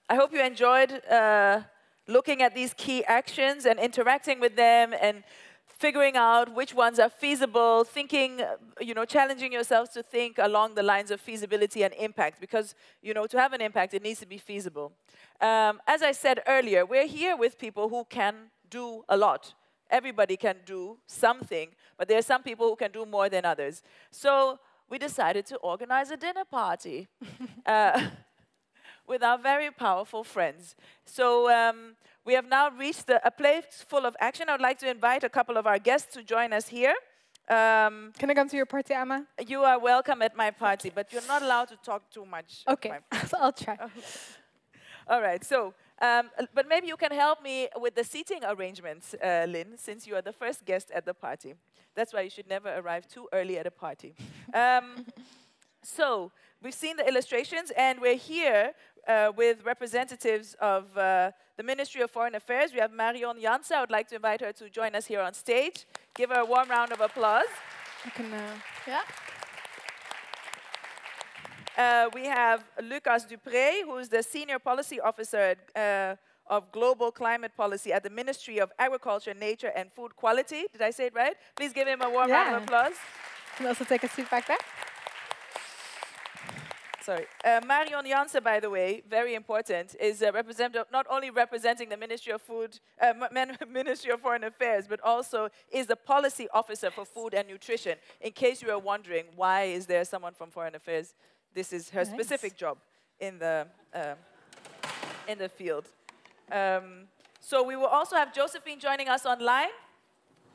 I hope you enjoyed looking at these key actions and interacting with them and figuring out which ones are feasible, thinking, challenging yourselves to think along the lines of feasibility and impact, because, to have an impact, it needs to be feasible. As I said earlier, we're here with people who can do a lot. Everybody can do something, but there are some people who can do more than others. So we decided to organize a dinner party with our very powerful friends. So we have now reached a place full of action. I would like to invite a couple of our guests to join us here. Can I come to your party, Amma? You are welcome at my party, but you're not allowed to talk too much. Okay, I'll try. All right, so, but maybe you can help me with the seating arrangements, Lynn, since you are the first guest at the party. That's why you should never arrive too early at a party. So, we've seen the illustrations, and we're here with representatives of the Ministry of Foreign Affairs. We have Marion Jansen. I would like to invite her to join us here on stage. Give her a warm round of applause. You can, yeah. We have Lucas Dupré, who is the Senior Policy Officer of Global Climate Policy at the Ministry of Agriculture, Nature and Food Quality. Did I say it right? Please give him a warm round of applause. Can you also take a seat back there? Sorry. Marion Jansen, by the way, very important, is not only representing the Ministry of Ministry of Foreign Affairs, but also is the Policy Officer for Food and Nutrition. In case you are wondering, why is there someone from Foreign Affairs? This is her specific job in the field. So we will also have Josephine joining us online.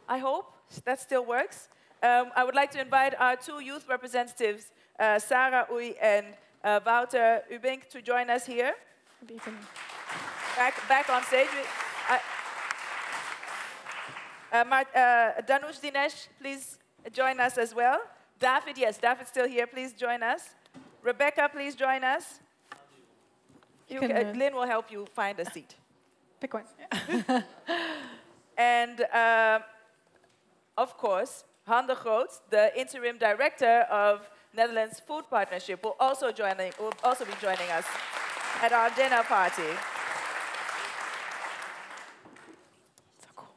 I hope that still works. I would like to invite our two youth representatives, Sarah Oei and Wouter Ubink, to join us here. Back on stage. Danush Dinesh, please join us as well. David, yes, David's still here. Please join us. Rebecca, please join us. Lynn will help you find a seat. Pick one. And, of course, Han de Groot, the Interim Director of Netherlands Food Partnership, will also be joining us at our dinner party. So cool.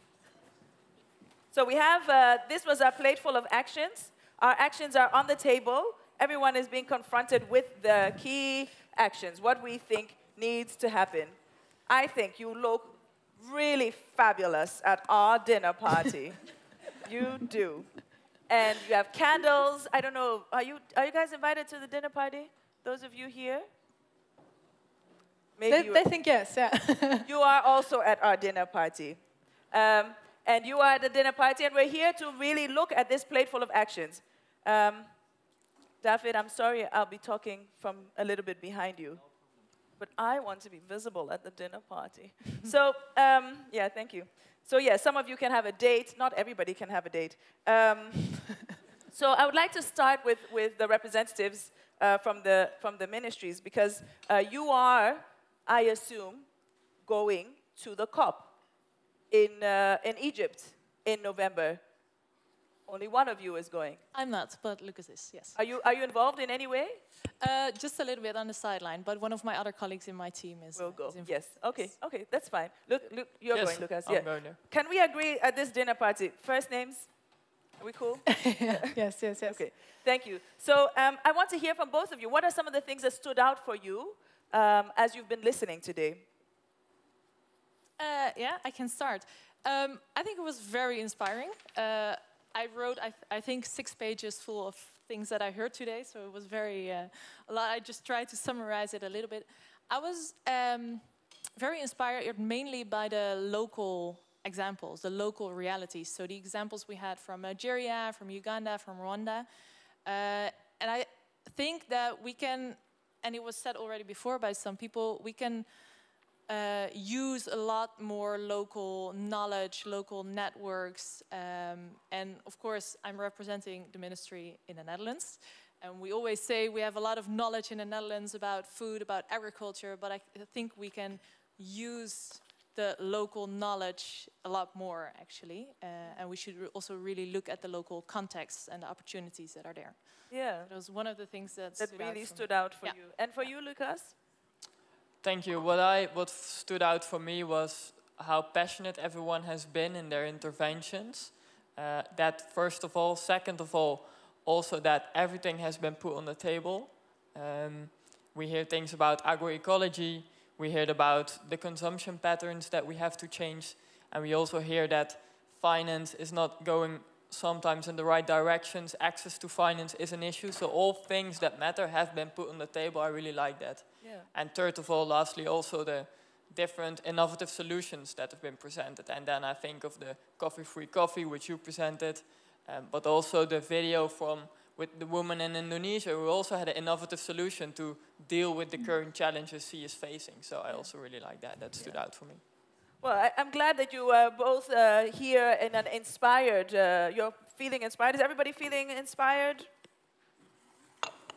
So we have, this was our plate full of actions. Our actions are on the table. Everyone is being confronted with the key actions, what we think needs to happen. I think you look really fabulous at our dinner party. You do. And you have candles. I don't know, are you guys invited to the dinner party? Those of you here? Maybe they think yes, yeah. You are also at our dinner party. And you are at the dinner party, and we're here to really look at this plate full of actions. David, I'm sorry I'll be talking from a little bit behind you, but I want to be visible at the dinner party. So, yeah, thank you. So, yeah, some of you can have a date. Not everybody can have a date. So I would like to start with the representatives from the ministries, because you are, I assume, going to the COP in Egypt in November. Only one of you is going. I'm not, but Lucas is, yes. Are you involved in any way? Just a little bit on the sideline, but one of my other colleagues in my team is. Will go. Is yes. Okay. Okay. That's fine. Look, you're going, Lucas. I'm going there. Can we agree at this dinner party? First names? Are we cool? Yes. Okay. Thank you. So I want to hear from both of you. What are some of the things that stood out for you as you've been listening today? Yeah, I can start. I think it was very inspiring. I wrote, I think, 6 pages full of things that I heard today, so it was very a lot. I just tried to summarize it a little bit. I was very inspired mainly by the local examples, the local realities. So the examples we had from Nigeria, from Uganda, from Rwanda. And I think that we can, and it was said already before by some people, we can use a lot more local knowledge, local networks, and of course I'm representing the ministry in the Netherlands, and we always say we have a lot of knowledge in the Netherlands about food, about agriculture, but I think we can use the local knowledge a lot more actually, and we should also really look at the local context and the opportunities that are there. Yeah, that was one of the things that really stood out for you. And for you, Lucas? Thank you. What stood out for me was how passionate everyone has been in their interventions. That first of all. Second of all, also that everything has been put on the table. We hear things about agroecology. We heard about the consumption patterns that we have to change. And we also hear that finance is not going sometimes in the right directions. Access to finance is an issue. So all things that matter have been put on the table. I really like that. Yeah. And third of all, lastly, also the different innovative solutions that have been presented. And then I think of the coffee-free coffee, which you presented, but also the video with the woman in Indonesia who also had an innovative solution to deal with the current challenges she is facing. So I also really like that. That stood out for me. Well, I'm glad that you are both here and inspired. You're feeling inspired. Is everybody feeling inspired?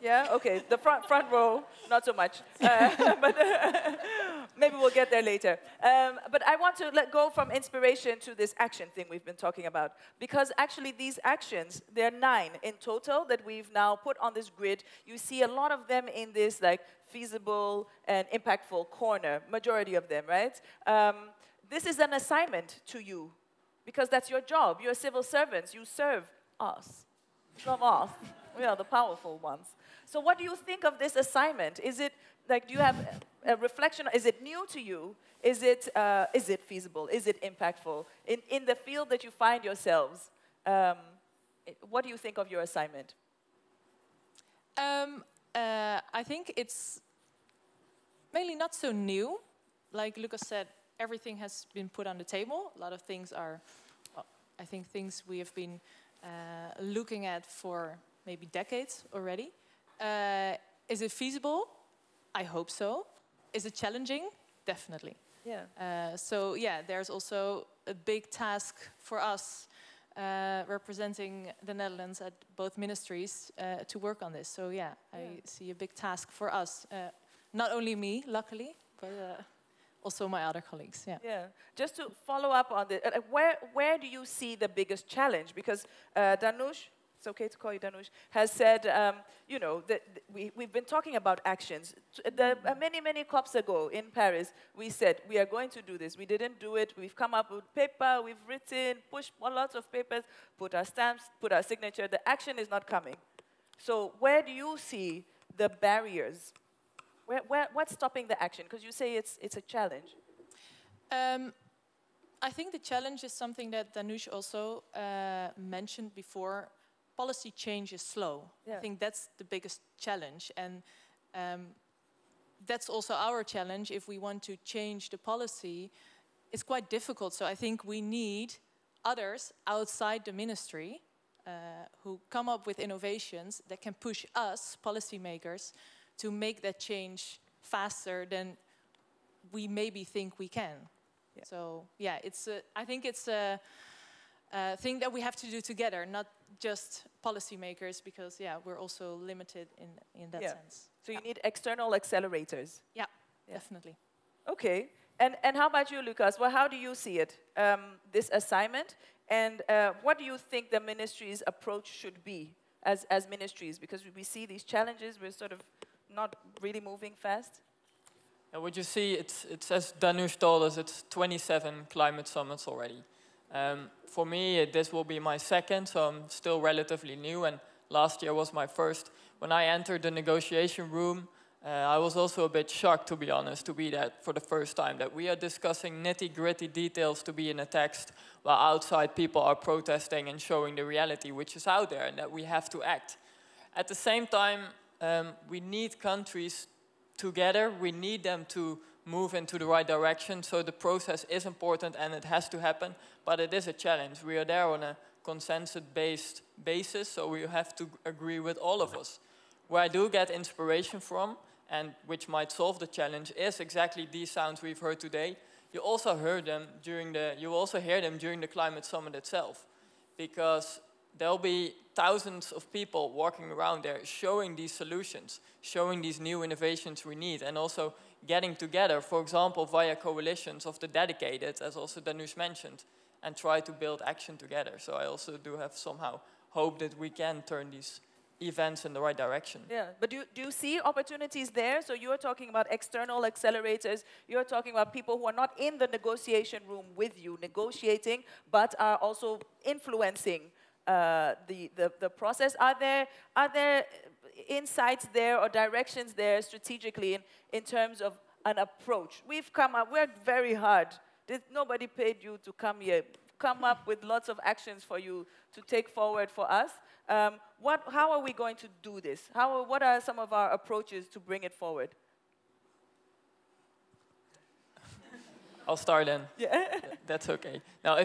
Yeah? Okay. The front row, not so much. But maybe we'll get there later. But I want to go from inspiration to this action thing we've been talking about. Because actually these actions, there are 9 in total that we've now put on this grid. You see a lot of them in this feasible and impactful corner, majority of them, right? This is an assignment to you, because that's your job. You're civil servants. You serve us, not us. We are the powerful ones. So what do you think of this assignment? Is it, do you have a reflection? Is it new to you? Is it feasible? Is it impactful? In the field that you find yourselves, what do you think of your assignment? I think it's mainly not so new. Like Lucas said, everything has been put on the table. A lot of things are, I think, things we have been looking at for maybe decades already. Is it feasible? I hope so. Is it challenging? Definitely. Yeah. So yeah, there's also a big task for us representing the Netherlands at both ministries to work on this. So yeah, I see a big task for us. Not only me, luckily, but also my other colleagues. Yeah. Yeah. Just to follow up on this, where do you see the biggest challenge? Because Danush, it's okay to call you Danush, has said, you know, that we've been talking about actions. Many COPs ago in Paris, we said, we are going to do this. We didn't do it. We've come up with paper, we've written, pushed lots of papers, put our stamps, put our signature. The action is not coming. So where do you see the barriers? What's stopping the action? Because you say it's a challenge. I think the challenge is something that Danush also mentioned before. Policy change is slow. Yeah. I think that's the biggest challenge. And that's also our challenge. If we want to change the policy, it's quite difficult. So I think we need others outside the ministry who come up with innovations that can push us, policymakers, to make that change faster than we maybe think we can. Yeah. So yeah, I think it's a thing that we have to do together, not just policymakers, because yeah, we're also limited in that sense. So you need external accelerators. Yeah, definitely. Okay, and how about you, Lucas? Well, how do you see it, this assignment, and what do you think the ministry's approach should be as ministries? Because we see these challenges, we're sort of not really moving fast. And what you see, it's as Danush told us, it's 27 climate summits already. For me, this will be my second, so I'm still relatively new, and last year was my first. When I entered the negotiation room, I was also a bit shocked, to be honest, to be that for the first time, that we are discussing nitty-gritty details to be in a text, while outside people are protesting and showing the reality which is out there, and that we have to act. At the same time, we need countries together. We need them to move into the right direction. So the process is important and it has to happen, but it is a challenge. We are there on a consensus-based basis, so we have to agree with all of us. Where I do get inspiration from, and which might solve the challenge, is exactly these sounds we've heard today. You also hear them during the climate summit itself, because there'll be thousands of people walking around there showing these solutions, showing these new innovations we need, and also getting together, for example, via coalitions of the dedicated, as also Danush mentioned, and try to build action together. So I also do have somehow hope that we can turn these events in the right direction. Yeah, but do you see opportunities there? So you're talking about external accelerators. You're talking about people who are not in the negotiation room with you, negotiating, but are also influencing the process. Are there insights there or directions there strategically in terms of an approach? We've worked very hard. Nobody paid you to come here. Come up with lots of actions for you to take forward for us. How are we going to do this? What are some of our approaches to bring it forward? I'll start then. Yeah. That's okay. Now,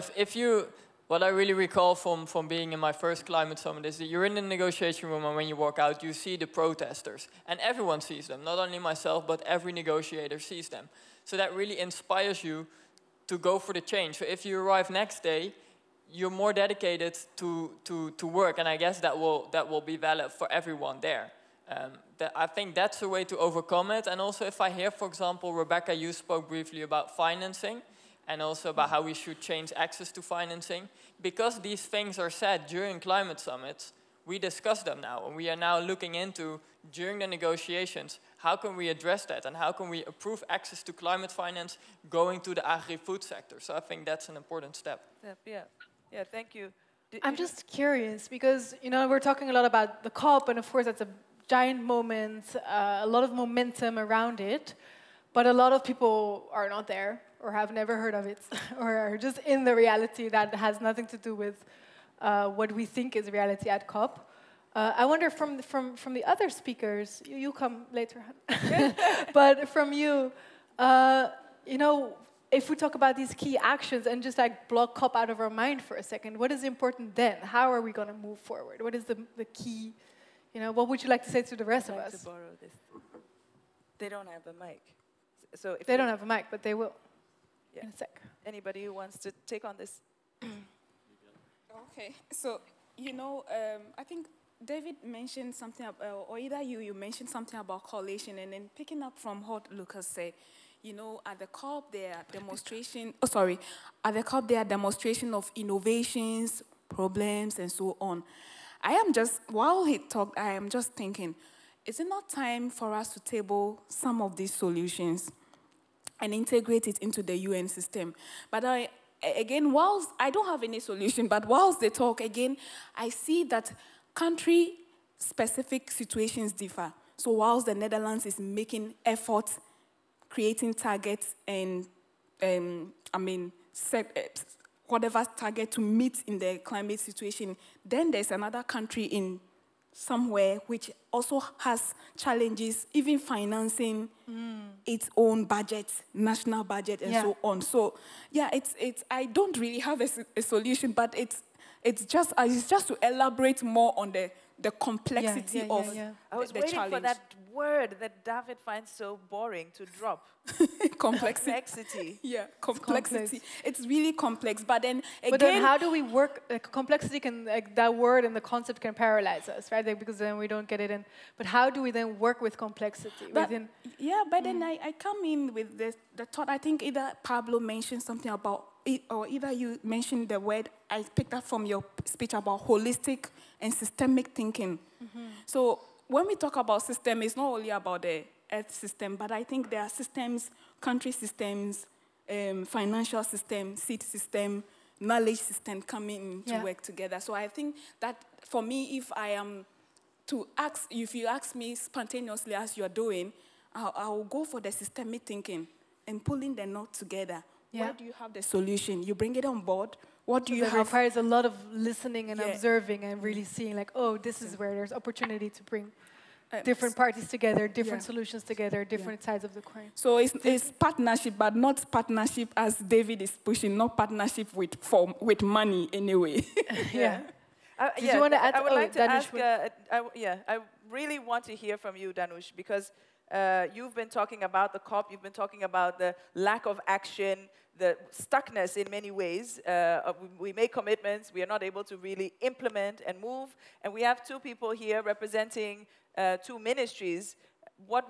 what I really recall from being in my first climate summit is that you're in the negotiation room, and when you walk out, you see the protesters. And everyone sees them, not only myself, but every negotiator sees them. So that really inspires you to go for the change. So if you arrive next day, you're more dedicated to work, and I guess that will be valid for everyone there. I think that's a way to overcome it. And also, if I hear, for example, Rebecca, you spoke briefly about financing, and also about how we should change access to financing. Because these things are said during climate summits, we discuss them now, and we are now looking into, during the negotiations, how can we address that, and how can we improve access to climate finance going to the agri-food sector? So I think that's an important step. Yeah, thank you. I'm just curious, because we're talking a lot about the COP, and of course that's a giant moment, a lot of momentum around it, but a lot of people are not there, or have never heard of it, or are just in the reality that has nothing to do with what we think is reality at COP. I wonder from the other speakers, you come later, but from you, if we talk about these key actions and just like block COP out of our mind for a second, what is important then? How are we going to move forward? What is the key? What would you like to say to the rest of us? To borrow this. They don't have a mic. So if they don't have a mic, but they will. Yeah. In a sec. Anybody who wants to take on this? Okay, so I think David mentioned something, or either you mentioned something about coalition, and then picking up from what Lucas said, at the COP there are demonstration. At the COP there are demonstration of innovations, problems, and so on. While he talked, I am just thinking, is it not time for us to table some of these solutions and integrate it into the UN system? But again, whilst I don't have any solution, but whilst they talk, again, I see that country-specific situations differ. So whilst the Netherlands is making efforts, creating targets, and set whatever target to meet in the climate situation, then there's another country in somewhere which also has challenges, even financing its own budget, national budget, and so on. So, yeah, I don't really have a solution, but it's just to elaborate more on the complexity of the challenge. I was waiting for that word that David finds so boring to drop. Complexity. Yeah, complexity. It's really complex, but then again... But then how do we work... complexity can... that word and the concept can paralyze us, right? Because then we don't get it in. But how do we then work with complexity? But then I come in with the thought, I think either Pablo mentioned something about, or either you mentioned the word, I picked up from your speech about holistic and systemic thinking. So when we talk about system, it's not only about the earth system, but I think there are systems, country systems, financial system, seed system, knowledge system coming to work together. So I think that for me, if you ask me spontaneously as you're doing, I will go for the systemic thinking and pulling the knot together. Where do you have the solution? You bring it on board. What do you have? It requires a lot of listening and observing and really seeing like, oh, this is where there's opportunity to bring different parties together, different solutions together, different sides of the coin. So it's partnership, but not partnership as David is pushing, not partnership with money anyway. Did you want to add? I would like to ask, I really want to hear from you, Danush, because you've been talking about the COP, you've been talking about the lack of action, the stuckness in many ways. We make commitments, we are not able to really implement and move, and we have two people here representing two ministries. What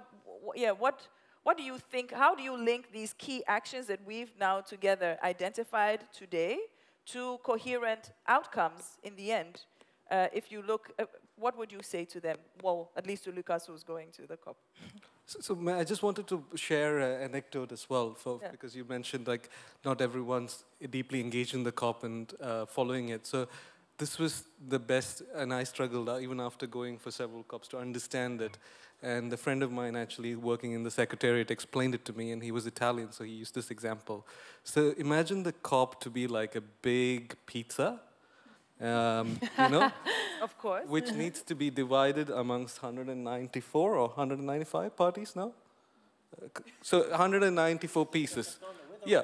do you think, how do you link these key actions that we've now together identified today to coherent outcomes in the end? If you look, what would you say to them? Well, at least to Lucas, who's going to the COP. I just wanted to share an anecdote as well, Yeah. because you mentioned like not everyone's deeply engaged in the COP and following it. So this was the best, and I struggled even after going for several COPs to understand it. And a friend of mine actually working in the Secretariat explained it to me, and he was Italian, so he used this example. So imagine the COP to be like a big pizza, you know, Of course. which needs to be divided amongst 194 or 195 parties now. So 194 pieces. Yeah.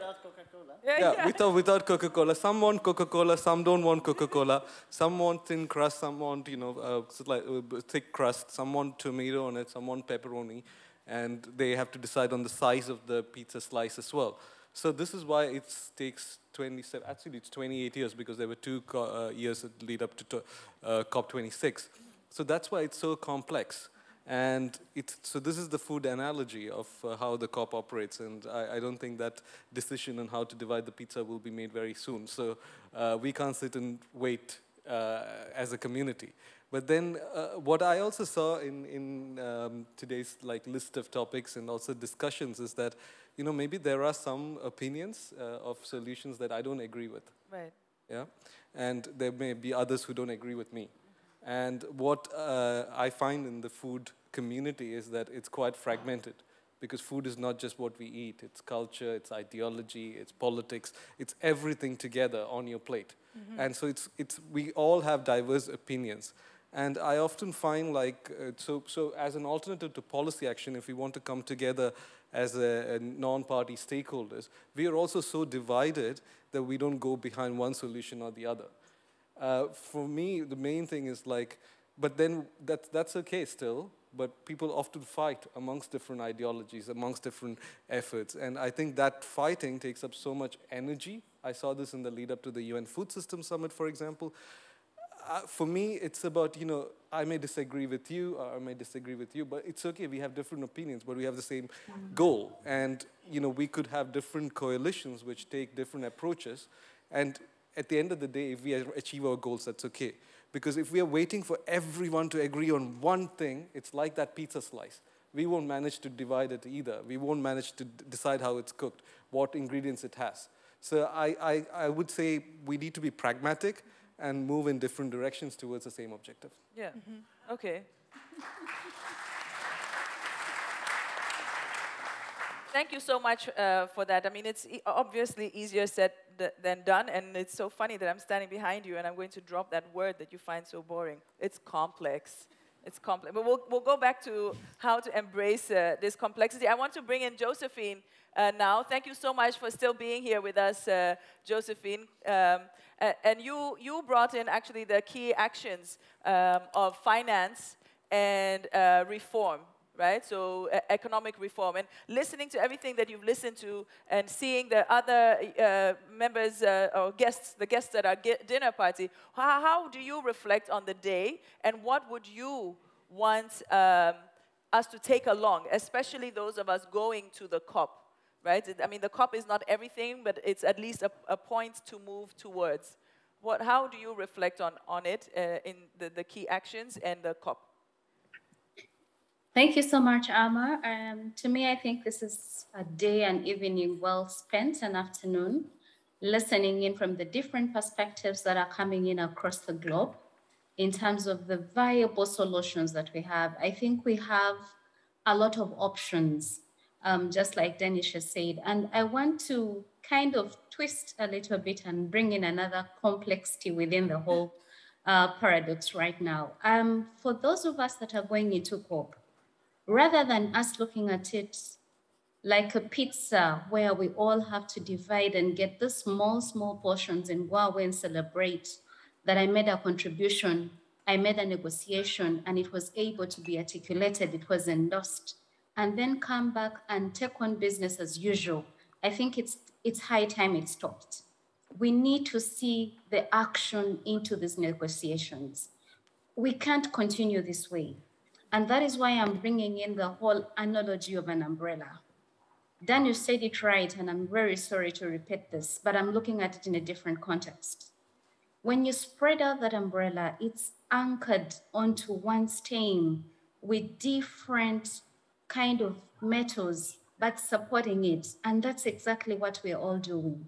Yeah, without Coca-Cola. Some want Coca-Cola, some don't want Coca-Cola. Some want thin crust, some want, you know, thick crust. Some want tomato on it, some want pepperoni. And they have to decide on the size of the pizza slice as well. So this is why it takes 27, actually it's 28 years, because there were 2 years that lead up to COP26. So that's why it's so complex. And so this is the food analogy of how the COP operates, and I don't think that decision on how to divide the pizza will be made very soon. So we can't sit and wait as a community. But then what I also saw in today's list of topics and also discussions is that, you know, maybe there are some opinions of solutions that I don't agree with. Right. Yeah, and there may be others who don't agree with me. And what I find in the food community is that it's quite fragmented, because food is not just what we eat. It's culture, it's ideology, it's politics, it's everything together on your plate. Mm-hmm. And so we all have diverse opinions. And I often find so as an alternative to policy action, if we want to come together as a non-party stakeholders, we are also so divided that we don't go behind one solution or the other. For me, the main thing is but then that's okay still, but people often fight amongst different ideologies, amongst different efforts. And I think that fighting takes up so much energy. I saw this in the lead up to the UN Food System Summit, for example. For me, it's about, you know, I may disagree with you, or I may disagree with you, but it's okay, we have different opinions, but we have the same goal. And, you know, we could have different coalitions which take different approaches. And at the end of the day, if we achieve our goals, that's okay. Because if we are waiting for everyone to agree on one thing, it's like that pizza slice. We won't manage to divide it either. We won't manage to decide how it's cooked, what ingredients it has. So I would say we need to be pragmatic and move in different directions towards the same objective. Yeah. Mm-hmm. Okay. Thank you so much for that. I mean, it's obviously easier said than done, and it's so funny that I'm standing behind you and I'm going to drop that word that you find so boring. It's complex. It's complex. But we'll go back to how to embrace this complexity. I want to bring in Josephine now. Thank you so much for still being here with us, Josephine. And you brought in actually the key actions of finance and reform. Right, so economic reform, and listening to everything that you've listened to, and seeing the other members or guests, the guests at our dinner party. How do you reflect on the day, and what would you want us to take along, especially those of us going to the COP? Right, I mean, the COP is not everything, but it's at least a point to move towards. How do you reflect on it in the key actions and the COP? Thank you so much, Alma. To me, I think this is a day and evening well spent, an afternoon, listening in from the different perspectives that are coming in across the globe in terms of the viable solutions that we have. I think we have a lot of options, just like Danish has said. And I want to kind of twist a little bit and bring in another complexity within the whole paradox right now. For those of us that are going into COP, rather than us looking at it like a pizza where we all have to divide and get the small portions and go away and celebrate that I made a contribution, I made a negotiation, and it was able to be articulated, it was endorsed, and then come back and take on business as usual. I think it's high time it stopped. We need to see the action into these negotiations. We can't continue this way. And that is why I'm bringing in the whole analogy of an umbrella. Daniel said it right, and I'm very sorry to repeat this, but I'm looking at it in a different context. When you spread out that umbrella, it's anchored onto one stem with different kind of metals, but supporting it. And that's exactly what we're all doing.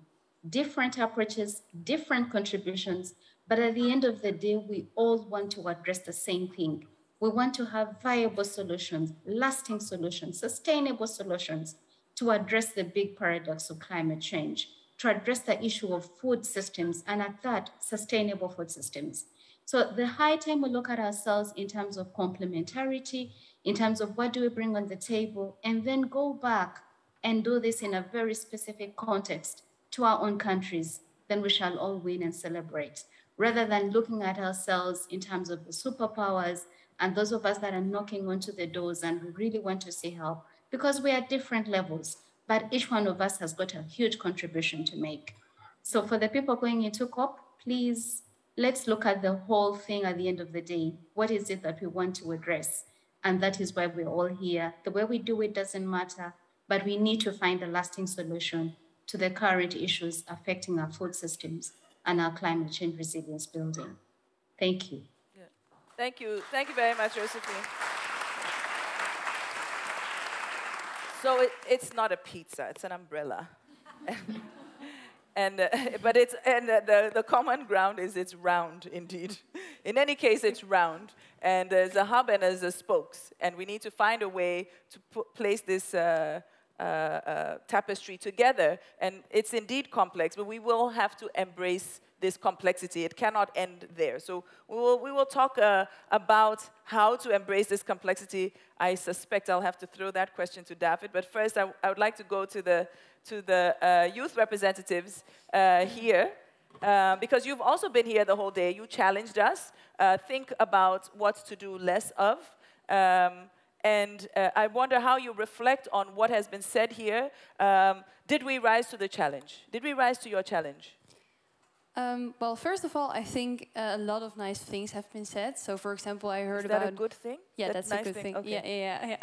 Different approaches, different contributions, but at the end of the day, we all want to address the same thing. We want to have viable solutions, lasting solutions, sustainable solutions to address the big paradox of climate change, to address the issue of food systems, and at that, sustainable food systems. So the high time we look at ourselves in terms of complementarity, in terms of what do we bring on the table, and then go back and do this in a very specific context to our own countries, then we shall all win and celebrate. Rather than looking at ourselves in terms of the superpowers and those of us that are knocking onto the doors and we really want to see help, because we are at different levels, but each one of us has got a huge contribution to make. So for the people going into COP, please, let's look at the whole thing at the end of the day. What is it that we want to address? And that is why we're all here. The way we do it doesn't matter, but we need to find a lasting solution to the current issues affecting our food systems and our climate change resilience building. Thank you. Yeah. Thank you. Thank you very much, Josephine. So it's not a pizza, it's an umbrella. The common ground is it's round, indeed. In any case, it's round. And there's a hub and there's a spokes. And we need to find a way to place this tapestry together. And it's indeed complex, but we will have to embrace this complexity. It cannot end there. So we will talk about how to embrace this complexity. I suspect I'll have to throw that question to David. But first, I would like to go to the youth representatives here. Because you've also been here the whole day. You challenged us. Think about what to do less of. And I wonder how you reflect on what has been said here. Did we rise to the challenge? Did we rise to your challenge? Well, first of all, I think a lot of nice things have been said. So, for example, I heard about... Is that a good thing? Yeah, that's nice a good thing. Okay. Yeah.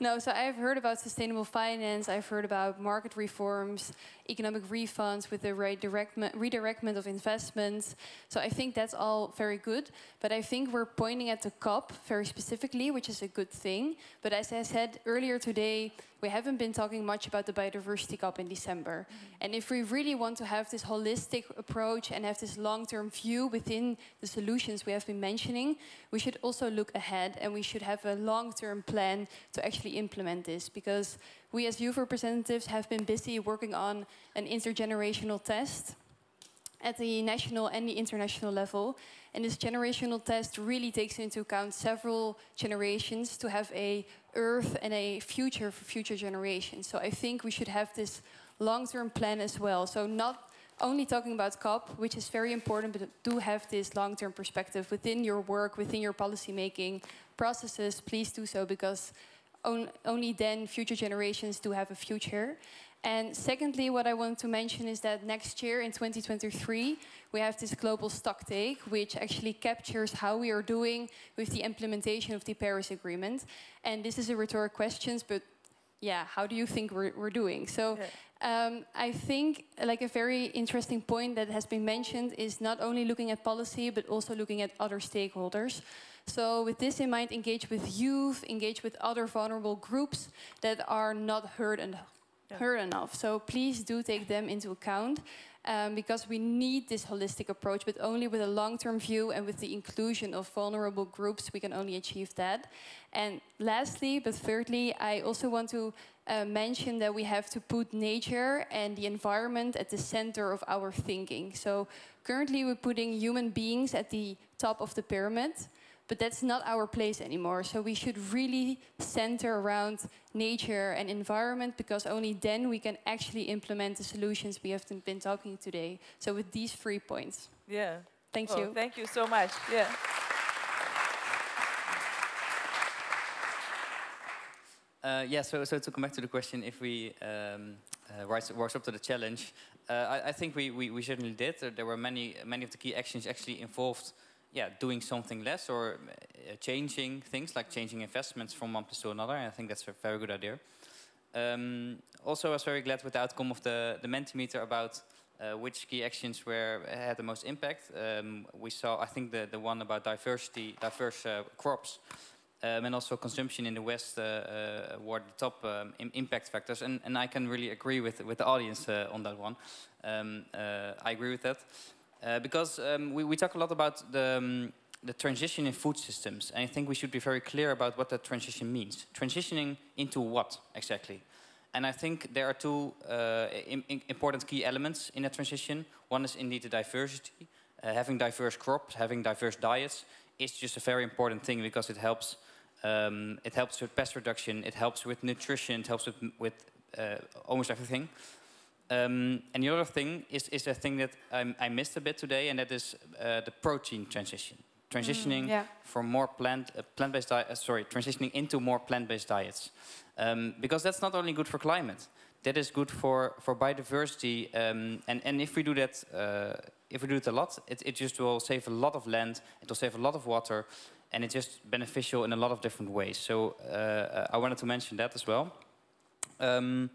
No, so I've heard about sustainable finance. I've heard about market reforms, economic refunds with the redirectment of investments. So I think that's all very good. But I think we're pointing at the COP very specifically, which is a good thing. But as I said earlier today, we haven't been talking much about the biodiversity COP in December. And if we really want to have this holistic approach and have this long-term view within the solutions we have been mentioning, we should also look ahead and we should have a long-term plan to actually implement this, because we as youth representatives have been busy working on an intergenerational test at the national and the international level. And this generational test really takes into account several generations to have a Earth and a future for future generations. So I think we should have this long-term plan as well. So not only talking about COP, which is very important, but do have this long-term perspective within your work, within your policy-making processes. Please do so, because only then future generations do have a future. And secondly, what I want to mention is that next year in 2023, we have this global stocktake, which actually captures how we are doing with the implementation of the Paris Agreement. And this is a rhetoric question, but yeah, how do you think we're doing? So I think like a very interesting point that has been mentioned is not only looking at policy, but also looking at other stakeholders. So with this in mind, engage with youth, engage with other vulnerable groups that are not heard enough. So please do take them into account, because we need this holistic approach, but only with a long-term view and with the inclusion of vulnerable groups, we can only achieve that. And lastly, but thirdly, I also want to mention that we have to put nature and the environment at the center of our thinking. So currently we're putting human beings at the top of the pyramid, but that's not our place anymore. So we should really center around nature and environment, because only then we can actually implement the solutions we have been talking today. So with these 3 points. Yeah. Thank you. Thank you so much. Yeah. So to come back to the question, if we rise up to the challenge, I think we certainly did. There were many of the key actions actually involved doing something less or changing things, like changing investments from one place to another. And I think that's a very good idea. Also, I was very glad with the outcome of the Mentimeter about which key actions had the most impact. We saw, I think, the one about diversity, diverse crops, and also consumption in the West were the top impact factors. And I can really agree with the audience on that one. I agree with that. Because we talk a lot about the transition in food systems. And I think we should be very clear about what that transition means. Transitioning into what, exactly? And I think there are two important key elements in that transition. One is indeed the diversity. Having diverse crops, having diverse diets is just a very important thing because it helps with pest reduction, it helps with nutrition, it helps with almost everything. And the other thing is a thing that I missed a bit today, and that is the protein transition. Transitioning from more plant-based diet, transitioning into more plant-based diets, because that's not only good for climate, that is good for biodiversity, and if we do that, if we do it a lot, it just will save a lot of land, it will save a lot of water, and it's just beneficial in a lot of different ways. So I wanted to mention that as well. And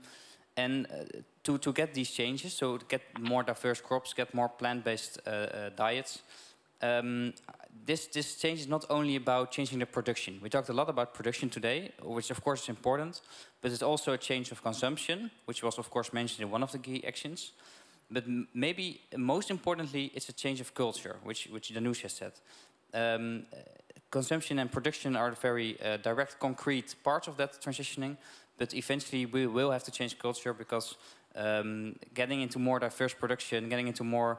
to get these changes, so to get more diverse crops, get more plant-based diets, this change is not only about changing the production. We talked a lot about production today, which of course is important, but it's also a change of consumption, which was of course mentioned in one of the key actions. But maybe most importantly, it's a change of culture, which Danush has said. Consumption and production are very direct, concrete parts of that transitioning, but eventually we will have to change culture because getting into more diverse production, getting into more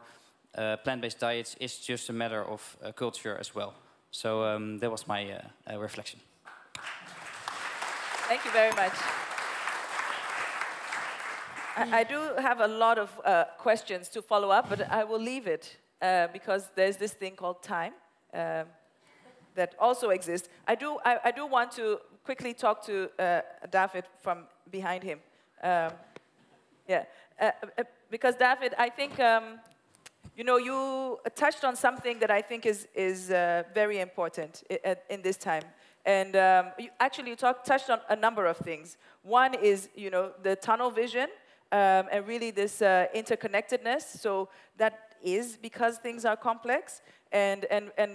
plant-based diets is just a matter of culture as well. So that was my reflection. Thank you very much. I do have a lot of questions to follow up, but I will leave it because there's this thing called time that also exists. I do want to quickly talk to David from behind him. Because David, I think you touched on something that I think is very important in this time. And you touched on a number of things. One is, the tunnel vision and really this interconnectedness. So that is because things are complex. And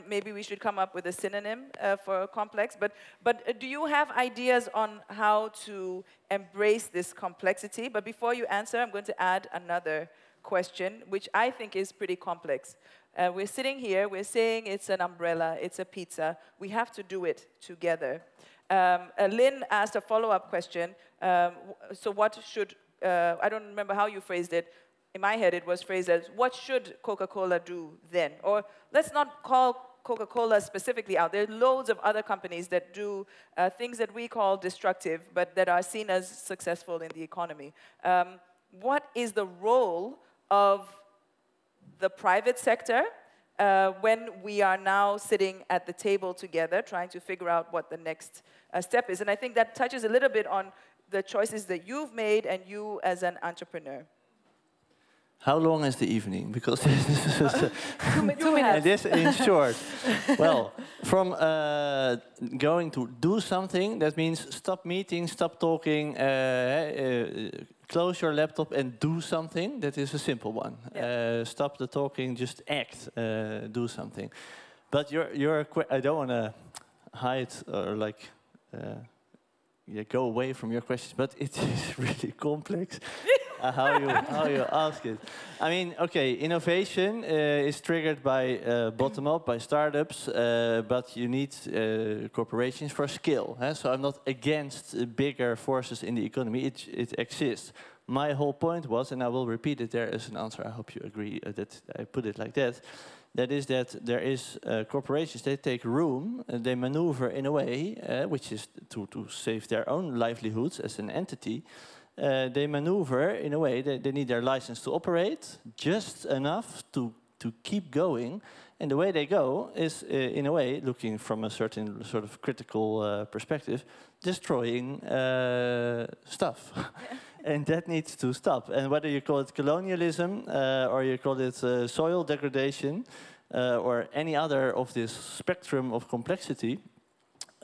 maybe we should come up with a synonym for complex. But do you have ideas on how to embrace this complexity? But before you answer, I'm going to add another question, which I think is pretty complex. We're sitting here, we're saying it's an umbrella, it's a pizza. We have to do it together. Lynn asked a follow-up question. So what should, I don't remember how you phrased it. In my head, it was phrased as, what should Coca-Cola do then? Or let's not call Coca-Cola specifically out. There are loads of other companies that do things that we call destructive, but that are seen as successful in the economy. What is the role of the private sector when we are now sitting at the table together trying to figure out what the next step is? And I think that touches a little bit on the choices that you've made and you as an entrepreneur. How long is the evening? Because this is 2 minutes. This in short. Well, from going to do something, that means stop meeting, stop talking, close your laptop and do something. That is a simple one. Yeah. Stop the talking, just act, do something. But I don't want to hide or go away from your questions, but it is really complex. How you ask it. I mean, okay, innovation is triggered by bottom-up, by startups, but you need corporations for scale. So I'm not against bigger forces in the economy. It exists. My whole point was, and I will repeat it there as an answer, I hope you agree that I put it like that, that is that there is corporations, they take room, and they maneuver in a way, which is to save their own livelihoods as an entity. They maneuver in a way that they need their license to operate just enough to keep going. And the way they go is, in a way, looking from a certain sort of critical perspective, destroying stuff. Yeah. And that needs to stop. And whether you call it colonialism or you call it soil degradation or any other of this spectrum of complexity,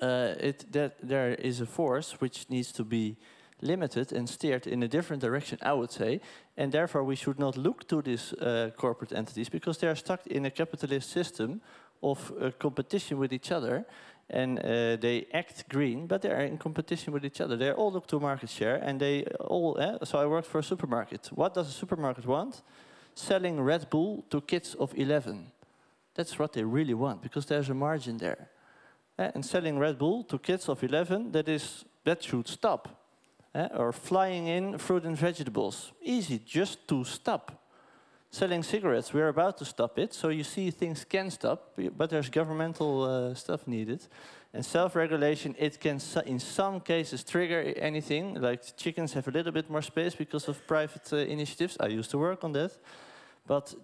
there is a force which needs to be limited and steered in a different direction, I would say. And therefore, we should not look to these corporate entities because they are stuck in a capitalist system of competition with each other. And they act green, but they are in competition with each other. They all look to market share, and they all... so I worked for a supermarket. What does a supermarket want? Selling Red Bull to kids of 11. That's what they really want, because there's a margin there. And selling Red Bull to kids of 11, that should stop. Or flying in fruit and vegetables. Easy, just to stop. Selling cigarettes, we're about to stop it. So you see things can stop, but there's governmental stuff needed. And self-regulation, it can, in some cases, trigger anything. Like chickens have a little bit more space because of private initiatives. I used to work on that. But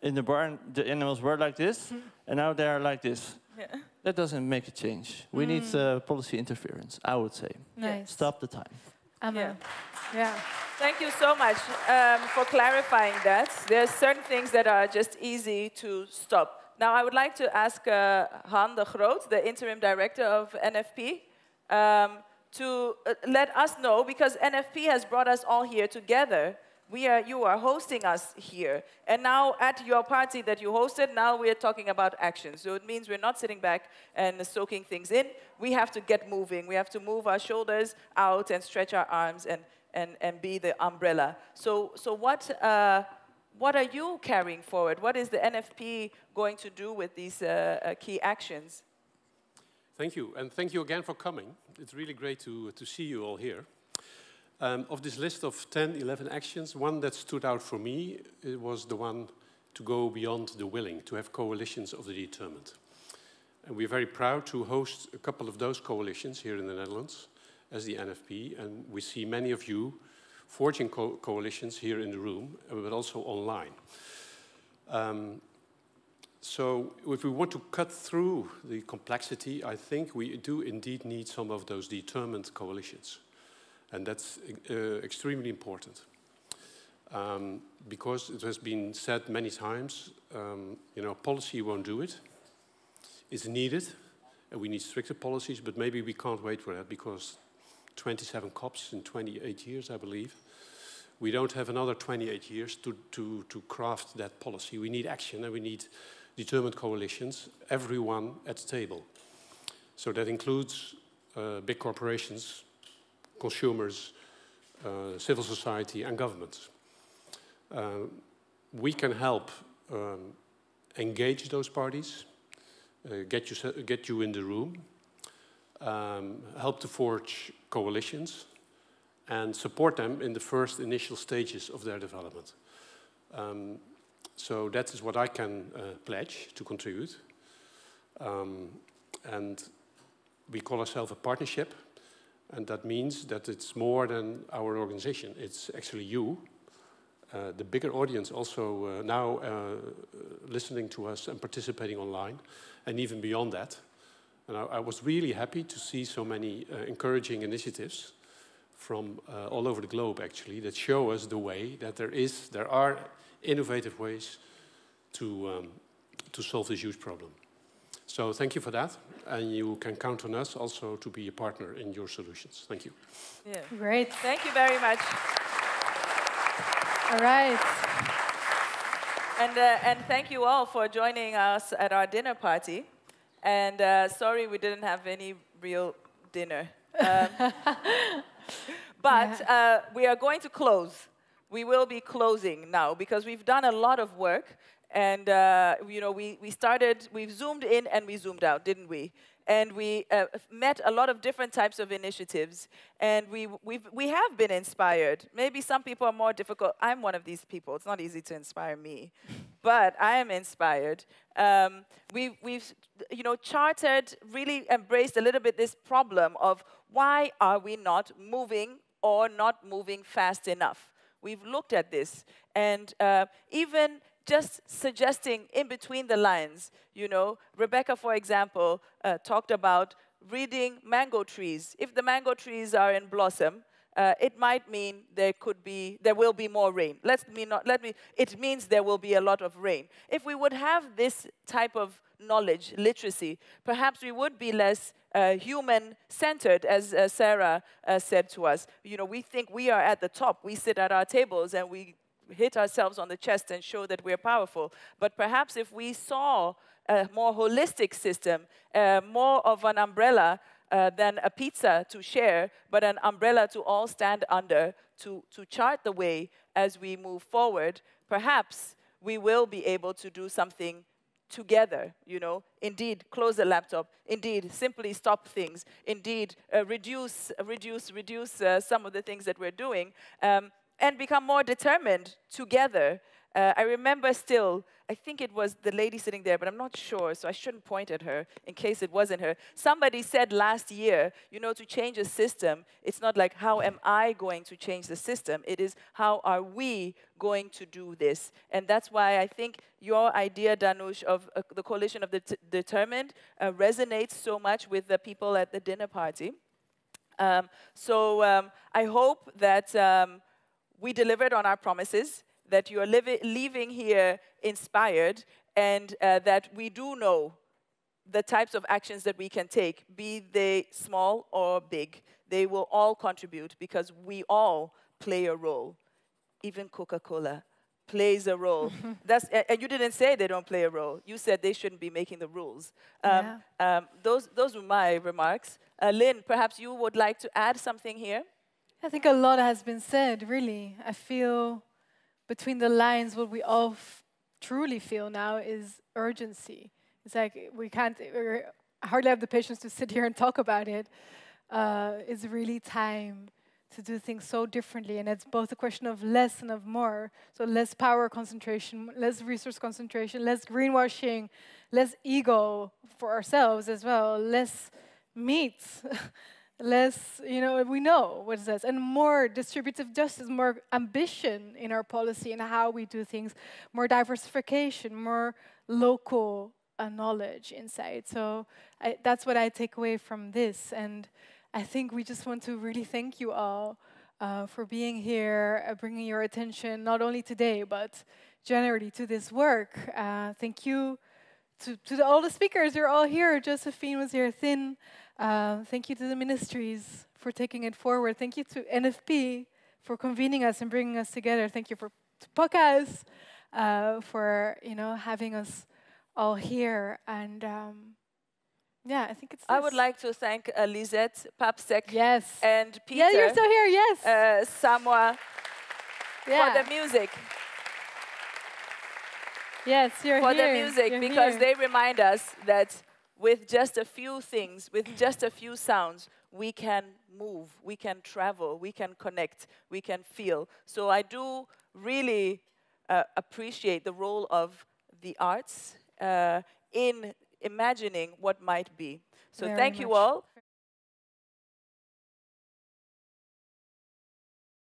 in the barn, the animals were like this, and now they are like this. Yeah. That doesn't make a change. We need policy interference, I would say. Nice. Stop the time. Yeah. Thank you so much for clarifying that. There's certain things that are just easy to stop. Now, I would like to ask Han de Groot, the interim director of NFP, to let us know, because NFP has brought us all here together. You are hosting us here. And now at your party that you hosted, now we're talking about action. So it means we're not sitting back and soaking things in. We have to get moving. We have to move our shoulders out and stretch our arms and be the umbrella. So what are you carrying forward? What is the NFP going to do with these key actions? Thank you, and thank you again for coming. It's really great to see you all here. Of this list of 10, 11 actions, one that stood out for me was the one to go beyond the willing, to have coalitions of the determined. And we're very proud to host a couple of those coalitions here in the Netherlands as the NFP, and we see many of you forging coalitions here in the room, but also online. So if we want to cut through the complexity, I think we do indeed need some of those determined coalitions. And that's extremely important. Because it has been said many times, policy won't do it. It's needed, and we need stricter policies, but maybe we can't wait for that because 27 COPs in 28 years, I believe. We don't have another 28 years to craft that policy. We need action, and we need determined coalitions, everyone at the table. So that includes big corporations, consumers, civil society, and governments. We can help engage those parties, get you in the room, help to forge coalitions, and support them in the first initial stages of their development. So that is what I can pledge to contribute. And we call ourselves a partnership. And that means that it's more than our organization. It's actually you, the bigger audience also now listening to us and participating online, and even beyond that. And I was really happy to see so many encouraging initiatives from all over the globe, actually, that show us the way that there are innovative ways to solve this huge problem. So thank you for that, and you can count on us also to be a partner in your solutions. Thank you. Yeah. Great. Thank you very much. All right. And thank you all for joining us at our dinner party. And sorry we didn't have any real dinner. But we are going to close. We will be closing now because we've done a lot of work. And we've zoomed in and we zoomed out, didn't we? And we met a lot of different types of initiatives. And we have been inspired. Maybe some people are more difficult. I'm one of these people. It's not easy to inspire me. But I am inspired. We've charted, really embraced a little bit this problem of why are we not moving or not moving fast enough? We've looked at this. And even just suggesting in between the lines, Rebecca, for example, talked about reading mango trees. If the mango trees are in blossom, it might mean there will be more rain. It means there will be a lot of rain. If we would have this type of knowledge, literacy, perhaps we would be less human-centered, as Sarah said to us. You know, we think we are at the top. We sit at our tables and we hit ourselves on the chest and show that we're powerful. But perhaps if we saw a more holistic system, more of an umbrella than a pizza to share, but an umbrella to all stand under to chart the way as we move forward, perhaps we will be able to do something together, you know, indeed, close the laptop, indeed, simply stop things, indeed, reduce some of the things that we're doing, and become more determined together. I remember still, I think it was the lady sitting there, but I'm not sure, so I shouldn't point at her in case it wasn't her. Somebody said last year, you know, to change a system, it's not like, how am I going to change the system? It is, how are we going to do this? And that's why I think your idea, Danush, of the coalition of the determined resonates so much with the people at the dinner party. I hope that we delivered on our promises, that you are leaving here inspired, and that we do know the types of actions that we can take, be they small or big. They will all contribute because we all play a role. Even Coca-Cola plays a role. And you didn't say they don't play a role. You said they shouldn't be making the rules. Those were my remarks. Lynn, perhaps you would like to add something here? I think a lot has been said, really. I feel between the lines, what we all truly feel now is urgency. It's like we hardly have the patience to sit here and talk about it. It's really time to do things so differently, and it's both a question of less and of more. So less power concentration, less resource concentration, less greenwashing, less ego for ourselves as well, less meat. Less, you know, we know what it says, and more distributive justice, more ambition in our policy and how we do things, more diversification, more local knowledge inside. So that's what I take away from this, and I think we just want to really thank you all for being here, bringing your attention not only today but generally to this work. Thank you to all the speakers. You're all here. Josephine was here. Thin. Thank you to the ministries for taking it forward. Thank you to NFP for convening us and bringing us together. Thank you to Podcast for having us all here. And yeah, I think it's. I would like to thank Lisette, Papsek, yes, and Peter. Yeah, you're still here. Yes, Samoa, for the music. Yes, you're for here. For the music, you're because here. they remind us that with just a few things, with just a few sounds, we can move, we can travel, we can connect, we can feel. So I do really appreciate the role of the arts in imagining what might be. So thank you all.